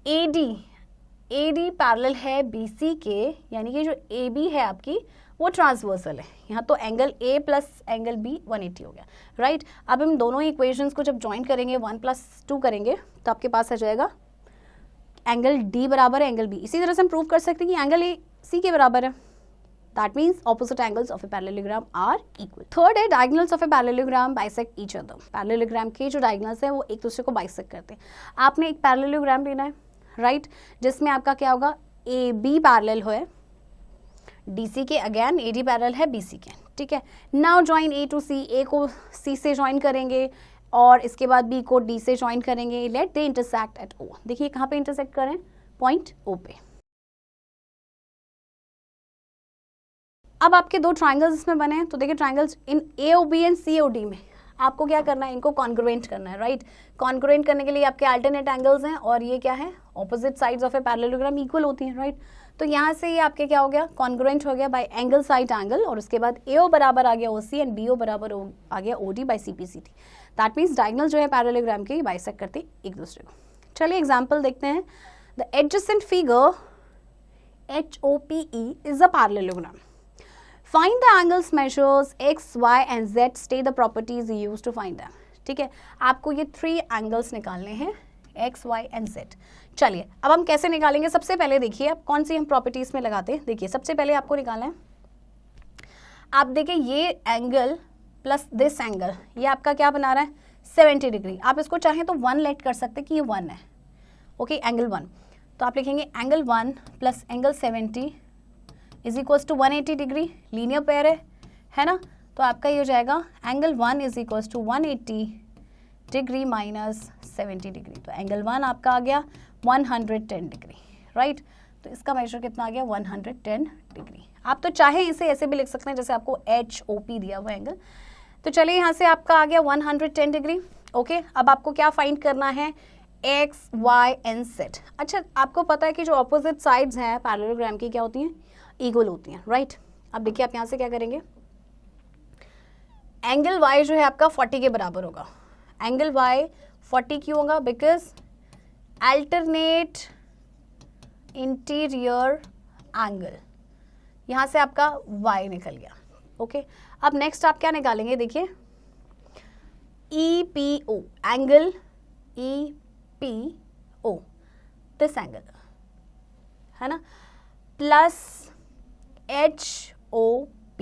AD पैरेलल है BC के, यानी कि जो AB है आपकी वो ट्रांसवर्सल है। यहाँ तो angle A plus angle B 180 हो गया, राइट। अब हम दोनों इक्वेशंस को जब ज्वाइन करेंगे 1+2 करेंगे तो आपके पास आ जाएगा एंगल D बराबर है एंगल B। इसी तरह से हम प्रूव कर सकते हैं कि एंगल AC के बराबर है। That means opposite angles of a parallelogram are equal. Third है diagonals of a parallelogram bisect each other. Parallelogram के जो डायगोनल्स हैं वो एक दूसरे को बाइसेक्ट करते हैं। आपने एक पैरेललोग्राम लेना है, राइट, जिसमें आपका क्या होगा, AB पैरेलल है DC के, अगेन AD पैरेलल है BC के, ठीक है। Now join A to C, A को C से ज्वाइन करेंगे और इसके बाद B को D से ज्वाइन करेंगे। Let they intersect at O। देखिए कहाँ पे इंटरसेक्ट करें, पॉइंट O पे। अब आपके दो ट्राइंगल्स इसमें बने हैं, तो देखिए triangles in AOB and COD में आपको क्या करना है, इनको कॉन्ग्रुएंट करना है, राइट। कॉन्ग्रुएंट करने के लिए आपके अल्टरनेट एंगल्स हैं और ये क्या है, opposite sides of a parallelogram equal होती हैं, राइट। तो यहाँ से ये आपके क्या हो गया, कॉन्ग्रुएंट हो गया बाय एंगल साइड एंगल, और उसके बाद AO बराबर आ गया OC एंड BO बराबर आ गया OD by CPCT। That means diagonal जो है पैरेललोग्राम के बाइसेक्ट करते एक दूसरे को। चलिए एग्जाम्पल देखते हैं। The adjacent figure HOPE is a parallelogram. Find the angles, measures x, y and z. State the properties used to find them. ठीक है, आपको ये 3 एंगल्स निकालने हैं x, y and z। चलिए अब हम कैसे निकालेंगे, सबसे पहले देखिए आप कौन सी हम प्रॉपर्टीज में लगाते हैं। देखिए सबसे पहले आपको निकालना है, आप देखिए ये एंगल प्लस दिस एंगल, ये आपका क्या बना रहा है 70 डिग्री। आप इसको चाहें तो 1 लेट कर सकते हैं कि ये 1 है, ओके, एंगल 1। तो आप लिखेंगे angle 1 plus angle 70 is equals to 180 degree, linear pair है ना। तो आपका ये हो जाएगा angle 1 is equals to 180 degree minus 70 degree. तो एंगल 1 आपका आ गया 110 डिग्री, राइट। तो इसका मेजर कितना आ गया 110 डिग्री। आप तो चाहे इसे ऐसे भी लिख सकते हैं जैसे आपको HOP दिया हुआ एंगल। तो चलिए यहाँ से आपका आ गया 110 डिग्री, ओके। अब आपको क्या फाइंड करना है, X, Y and Z। अच्छा, आपको पता है कि जो ऑपोजिट साइड्स हैं पैरेललोग्राम की क्या होती हैं, इक्वल होती हैं, राइट। अब देखिए आप यहाँ से क्या करेंगे, एंगल Y जो है आपका 40 के बराबर होगा। एंगल Y 40 क्यों होगा, बिकॉज अल्टरनेट इंटीरियर एंगल, यहाँ से आपका Y निकल गया, ओके। अब नेक्स्ट आप क्या निकालेंगे, देखिए EPO, angle EPO, this angle है ना, प्लस HOP,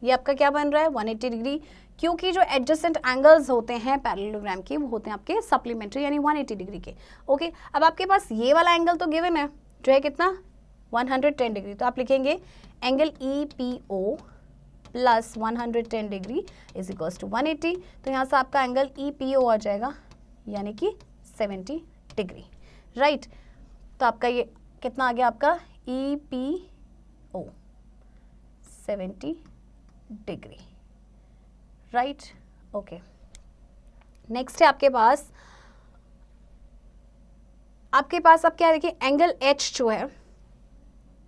ये आपका क्या बन रहा है 180 डिग्री, क्योंकि जो एडजेसेंट एंगल्स होते हैं पैरेललोग्राम के वो होते हैं आपके सप्लीमेंट्री यानी 180 डिग्री के, ओके। अब आपके पास ये वाला एंगल तो गिवन है जो है कितना 110 डिग्री। तो आप लिखेंगे angle EPO plus 110 degree is equals to 180। तो यहाँ से आपका एंगल EPO आ जाएगा यानी कि 70 डिग्री, राइट। तो आपका ये कितना आ गया, आपका EPO 70 degree, right, okay. Next है आपके पास अब क्या है, देखिए एंगल H जो है,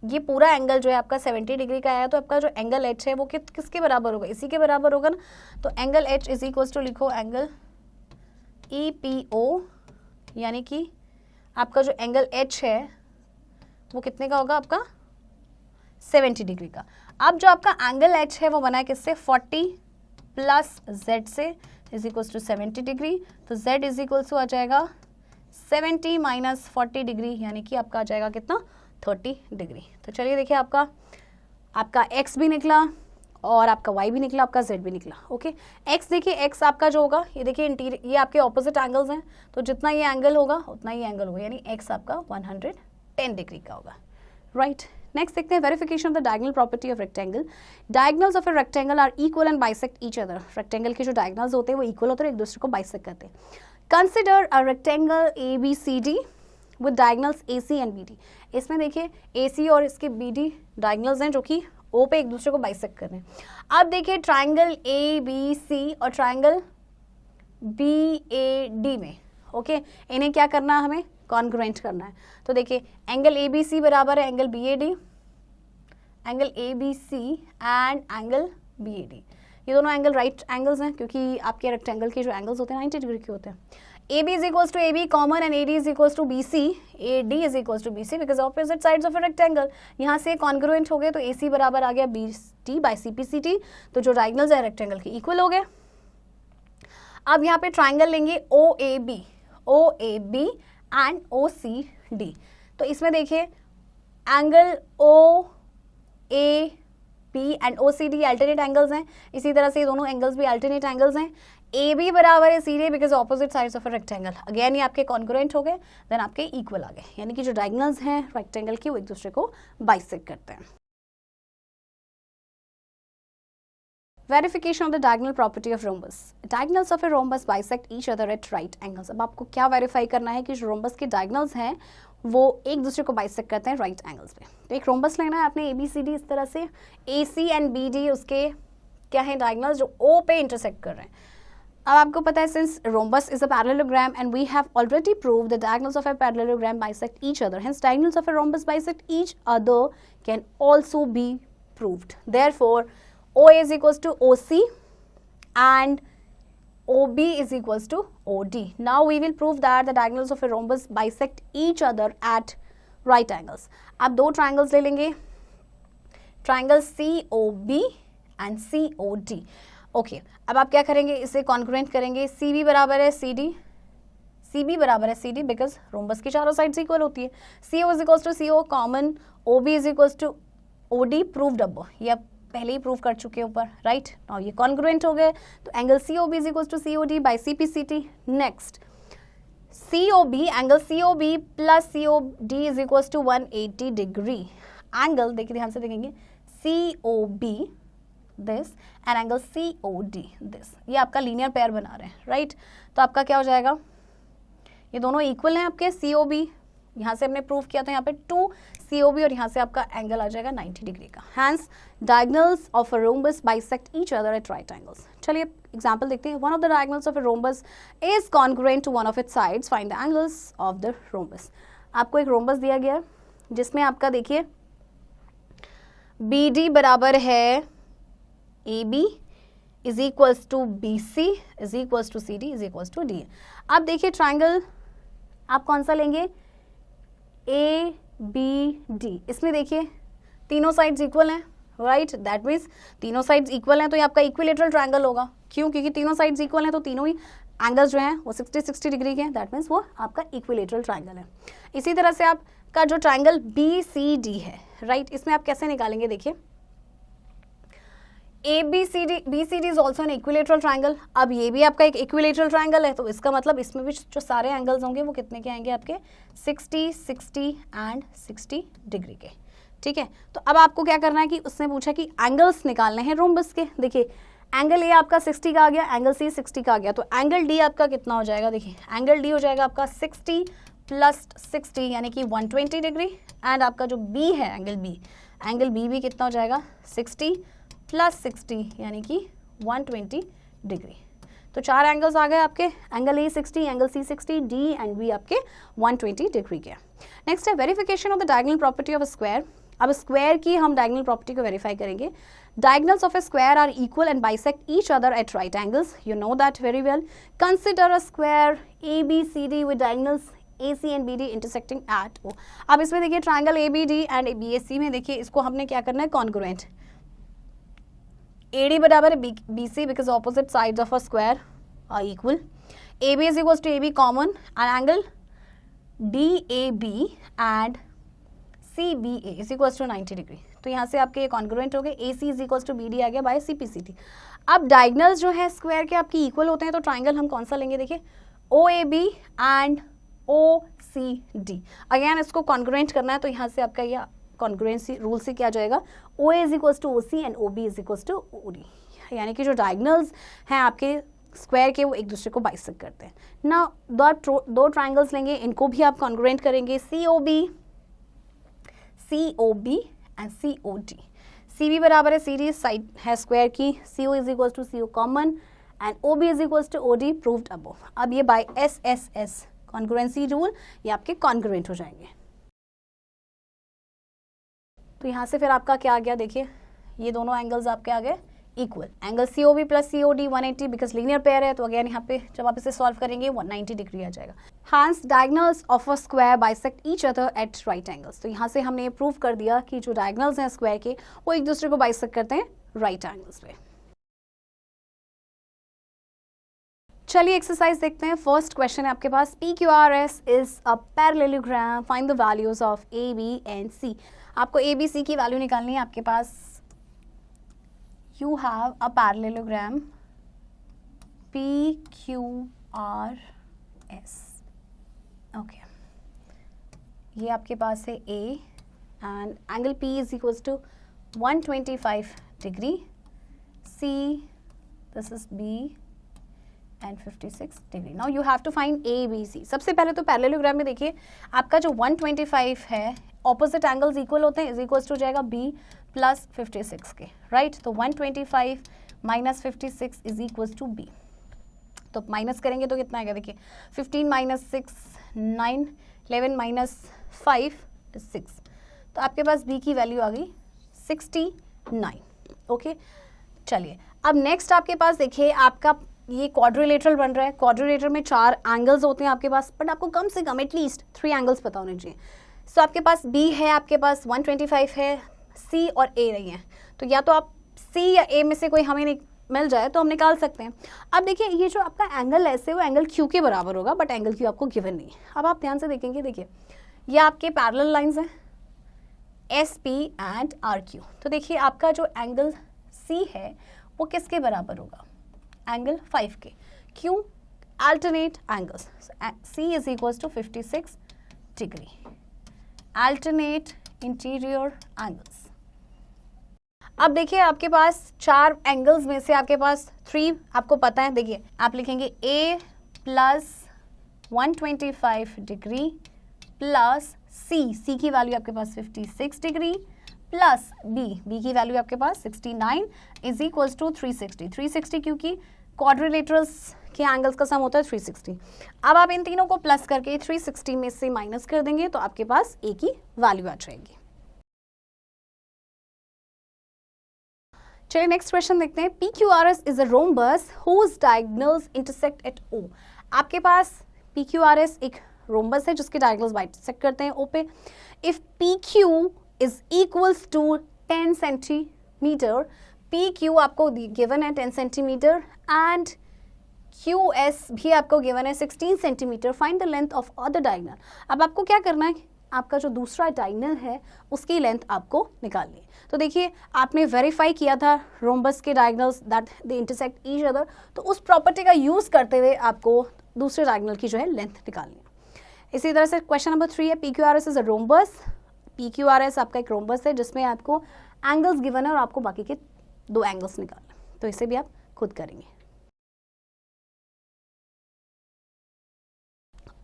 ये पूरा एंगल जो है आपका 70 डिग्री का आया। तो आपका जो एंगल H है वो किसके बराबर होगा, इसी के बराबर होगा ना। तो angle H is equals to लिखो एंगल EPO, यानी कि आपका जो एंगल H है वो कितने का होगा, आपका 70 डिग्री का। अब जो आपका एंगल H है वो बना है किससे, 40 प्लस Z से इज इक्वल्स टू 70 डिग्री। तो Z इज इक्वल्स टू आ जाएगा 70 माइनस 40 डिग्री, यानी कि आपका आ जाएगा कितना 30 डिग्री। तो चलिए देखिए आपका X भी निकला और आपका Y भी निकला, आपका Z भी निकला, ओके। X देखिए, X आपका जो होगा, ये देखिए इंटीरियर, ये आपके ऑपोजिट एंगल्स हैं, तो जितना ये एंगल होगा उतना ही एंगल होगा, यानी X आपका 110 डिग्री का होगा, राइट। नेक्स्ट देखते हैं verification of the diagonal property of rectangle. Diagonals of a rectangle are equal and bisect each other. Rectangle के जो डायगोनल्स होते हैं वो इक्वल होते हैं, एक दूसरे को बाइसेक्ट करते हैं। Consider a rectangle ABCD with diagonals AC and BD। इसमें देखिए AC और इसके BD डायगोनल्स हैं जो कि O पे एक दूसरे को बाइसेक्ट कर रहे हैं। अब देखिए ट्राइंगल ABC और ट्राइंगल BAD में, ओके, इन्हें क्या करना है, हमें कॉन्ग्रुएंट करना है। तो देखिए एंगल ABC बराबर है angle BAD, angle ABC and angle BAD, ये दोनों एंगल राइट एंगल्स हैं क्योंकि आपके रेक्टेंगल के जो एंगल्स होते हैं 90 डिग्री के होते हैं. AB is equals to AB common and AD is equals to BC. AD is equals to BC because opposite sides of a rectangle. यहाँ से congruent हो गए तो AC बराबर आ गया BT by CPCT. तो जो डायगनल्स है रेक्टेंगल के इक्वल हो गए. अब यहाँ पे ट्राइंगल लेंगे OAB एंड OCD. तो इसमें देखिए angle OAB and OCD alternate angles हैं. इसी तरह से ये दोनों एंगल्स भी अल्टरनेट एंगल्स हैं. AB बराबर है CD because opposite sides of a rectangle. Again ये आपके कॉन्ग्रुएंट हो गए, देन आपके इक्वल आ गए, यानी कि जो डायगोनल्स हैं रेक्टेंगल के वो एक दूसरे को बाइसेक्ट करते हैं. Verification of the diagonal property of rhombus. Diagonals of a rhombus bisect each other at right angles. अब आपको क्या वेरीफाई करना है कि जो रोम्बस के डायगोनल्स हैं वो एक दूसरे को बाइसेक्ट करते हैं राइट एंगल्स पे. तो एक रोम्बस लेना है आपने ABCD इस तरह से, AC एंड BD उसके क्या है डायगोनल्स जो O पे इंटरसेक्ट कर रहे हैं. अब आपको पता है since rhombus is a parallelogram and we have already proved the diagonals of a parallelogram bisect each other, hence diagonals of a rhombus bisect each other can also be proved. Therefore OA is equals to OC and OB is equals to OD. Now we will prove that the diagonals of a rhombus bisect each other at right angles. अब दो triangles ले लेंगे, triangle COB and COD. Okay, अब आप क्या करेंगे, इसे congruent करेंगे. CB बराबर है CD, CB बराबर है CD because rhombus की चारों sides equal होती है. CO is equals to CO common, OB is equals to OD proved अब ये पहले ही प्रूव कर चुके ऊपर, राइट. और ये कॉन्ग्रुएंट हो गए तो angle COB is equals to COD by CPCT. Next COB angle COB plus COD is equals to 180 degree. Angle देखिए ध्यान से देखेंगे COB this and angle COD this, ये आपका लीनियर पेयर बना रहे हैं, राइट. तो आपका क्या हो जाएगा, ये दोनों इक्वल हैं आपके. COB यहाँ से हमने प्रूव किया था, यहाँ पे 2 COB और यहाँ से आपका एंगल आ जाएगा 90 डिग्री का. Hence diagonals of a rhombus bisect each other at right angles. चलिए एग्जांपल देखते हैं. One of the diagonals of a rhombus is congruent to one of its sides, find the angles of the rhombus. आपको एक rhombus दिया गया है जिसमें आपका देखिए BD बराबर है AB is equals to BC is equals to CD is equals to D. अब देखिए ट्राइंगल आप कौन सा लेंगे, ABD. इसमें देखिए तीनों साइड्स इक्वल हैं, राइट. दैट मीन्स तीनों साइड्स इक्वल हैं तो ये आपका इक्विलेटरल ट्रायंगल होगा. क्यों, क्योंकि तीनों साइड्स इक्वल हैं तो तीनों ही एंगल्स जो हैं वो 60-60 डिग्री के हैं. दैट मीन्स वो आपका इक्विलेटरल ट्रायंगल है. इसी तरह से आपका जो ट्रायंगल BCD है, राइट, इसमें आप कैसे निकालेंगे, देखिए BCD is also an equilateral triangle. अब ये भी आपका एक इक्विलेटरल ट्राइंगल है तो इसका मतलब इसमें भी जो सारे एंगल्स होंगे वो कितने के आएंगे आपके 60, 60 एंड 60 डिग्री के. ठीक है, तो अब आपको क्या करना है कि उसने पूछा कि एंगल्स निकालने हैं रोम्बस के. देखिए एंगल A आपका 60 का आ गया, एंगल C 60 का आ गया, तो एंगल D आपका कितना हो जाएगा, देखिए एंगल D हो जाएगा आपका 60 प्लस 60 यानी कि 120 डिग्री. एंड आपका जो B है एंगल B भी कितना हो जाएगा 60 प्लस 60 यानी कि 120 डिग्री. तो चार एंगल्स आ गए आपके, angle A 60, angle C 60, D and B आपके 120 डिग्री के. नेक्स्ट है verification of the diagonal property of a square. अब स्क्वायर की हम डायगोनल प्रॉपर्टी को वेरीफाई करेंगे. Diagonals of a square are equal and bisect each other at right angles. You know that very well. Consider a square ABCD with diagonals AC and BD intersecting at O. अब इसमें देखिए triangle ABD and BAC में देखिए इसको हमने क्या करना है, कॉन्ग्रुएंट. AD बराबर है BC because opposite sides of a square are equal. AB is equals to AB common and angle DAB and CBA is equals to 90 degree. तो यहाँ से आपके ये कॉन्ग्रुएंट हो गए. AC is equals to BD आ गया बाय CPCT. अब डायगोनल्स जो है स्क्वायर के आपके इक्वल होते हैं तो ट्राइंगल हम कौन सा लेंगे, देखिए OAB एंड OCD. अगेन इसको कॉन्ग्रुएंट करना है तो यहाँ से आपका ये कॉन्ग्रुएंसी रूल से क्या जाएगा, OA is equals to OC and OB is equals to OD. यानी कि जो डायगोनल्स हैं आपके स्क्वायर के वो एक दूसरे को बाइसेक्ट करते हैं ना. दो ट्राइंगल्स लेंगे, इनको भी आप कॉन्ग्रुएंट करेंगे. COB and COD. CB बराबर है CD साइड है स्क्वायर की. CO is equals to CO common and OB is equals to OD proved above. अब ये बाय SSS कॉन्ग्रुएंसी रूल ये आपके कॉन्ग्रुएंट हो जाएंगे. तो यहाँ से फिर आपका क्या आ गया, देखिए ये दोनों एंगल्स आपके आ गए equal angle COB plus COD 180 because linear pair है, तो अगेन यहाँ पे जब आप इसे सॉल्व करेंगे 190 डिग्री आ जाएगा. Hence diagonals of a square bisect each other at right angles. तो यहाँ से हमने ये प्रूव कर दिया कि जो डायगोनल्स हैं स्क्वायर के वो एक दूसरे को बाइसेक्ट करते हैं राइट एंगल्स पे. चलिए एक्सरसाइज देखते हैं. फर्स्ट क्वेश्चन है आपके पास, PQRS is a parallelogram, find the values of AB and C. आपको ABC की वैल्यू निकालनी है. आपके पास you have a parallelogram PQRS. Okay, ये आपके पास है A and angle P is equals to 125 degree, C this is B and 56 degree. Now you have to find ABC. सबसे पहले तो पैरेललोग्राम में देखिए आपका जो 125 है, ऑपोजिट एंगल्स इक्वल होते हैं, इज इक्वल्स टू जाएगा B प्लस 56 के, राइट. तो 125 minus 56 is equals to B. तो माइनस करेंगे तो कितना आएगा, देखिए 15 माइनस 6 9, 11 माइनस 5 6. तो आपके पास B की वैल्यू आ गई 69. ओके, चलिए अब नेक्स्ट आपके पास देखिए आपका ये क्वाड्रिलेटरल बन रहा है. क्वाड्रिलेटरल में 4 एंगल्स होते हैं आपके पास, बट आपको कम से कम एटलीस्ट 3 एंगल्स पता होने चाहिए. सो आपके पास B है, आपके पास 125 है, C और A नहीं है. तो या तो आप C या A में से कोई हमें मिल जाए तो हम निकाल सकते हैं. अब देखिए ये जो आपका एंगल ऐसे वो एंगल Q के बराबर होगा, बट एंगल Q आपको गिवन नहीं है. अब आप ध्यान से देखेंगे, देखिए ये आपके पैरेलल लाइंस हैं SP एंड RQ. तो देखिए आपका जो एंगल C है वो किसके बराबर होगा, एंगल 5 के. Q alternate angles, C is equals to 56 degree. Alternate interior angles. अब देखिए आपके पास 4 एंगल्स में से आपके पास 3 आपको पता है. देखिए आप लिखेंगे A plus 125 degree plus C की वैल्यू आपके पास 56 डिग्री प्लस B की वैल्यू आपके पास 69 इज इक्वल्स टू 360 क्योंकि क्वाड्रिलेटरल्स के एंगल्स का सम होता है 360. अब आप इन तीनों को प्लस करके 360 में से माइनस कर देंगे तो आपके पास A की वैल्यू आ जाएगी. चलिए नेक्स्ट क्वेश्चन देखते हैं. PQRS is a rhombus whose diagonals intersect at O. आपके पास PQRS एक रोम्बस है जिसके डायगोनल्स बाइसेक्ट करते हैं O पे. If PQ is equals to 10 centimetre, PQ आपको गिवन है 10 सेंटीमीटर एंड QS भी आपको गिवन है 16 centimetre. Find the length of other diagonal. अब आपको क्या करना है, आपका जो दूसरा डायगोनल है उसकी लेंथ आपको निकालनी है. तो देखिए आपने वेरीफाई किया था रोम्बस के diagonals that they intersect each other, तो उस प्रॉपर्टी का यूज़ करते हुए आपको दूसरे डायगोनल की जो है लेंथ निकालनी है. इसी तरह से क्वेश्चन नंबर 3 है. PQRS is a rhombus. PQRS आपका एक रोम्बस है जिसमें आपको एंगल्स गिवन है और आपको बाकी के 2 एंगल्स निकालना. तो इसे भी आप खुद करेंगे.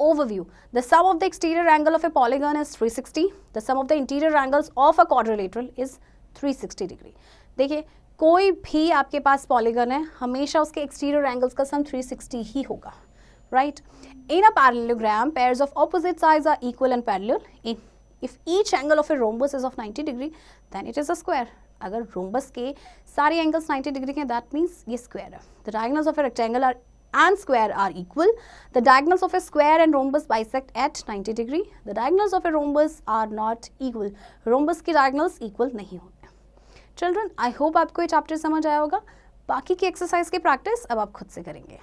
Overview. The sum of the exterior angle of a polygon is 360. The sum of the interior angles of a quadrilateral is 360 degree. देखिए कोई भी आपके पास पॉलीगन है हमेशा उसके एक्सटीरियर एंगल्स का सम 360 ही होगा, right. In a parallelogram, pairs of opposite sides are equal and parallel. If each angle of a rhombus is of 90 degree, then it is a square. अगर rhombus के सारे एंगल्स 90 डिग्री के that means ये square है. The diagonals of a rectangle are and square are equal. The diagonals of a square and rhombus bisect at 90 degree. The diagonals of a rhombus are not equal. Rhombus की diagonals equal नहीं होते. Children, I hope आपको ये chapter समझ आया होगा. बाकी की एक्सरसाइज की प्रैक्टिस अब आप खुद से करेंगे.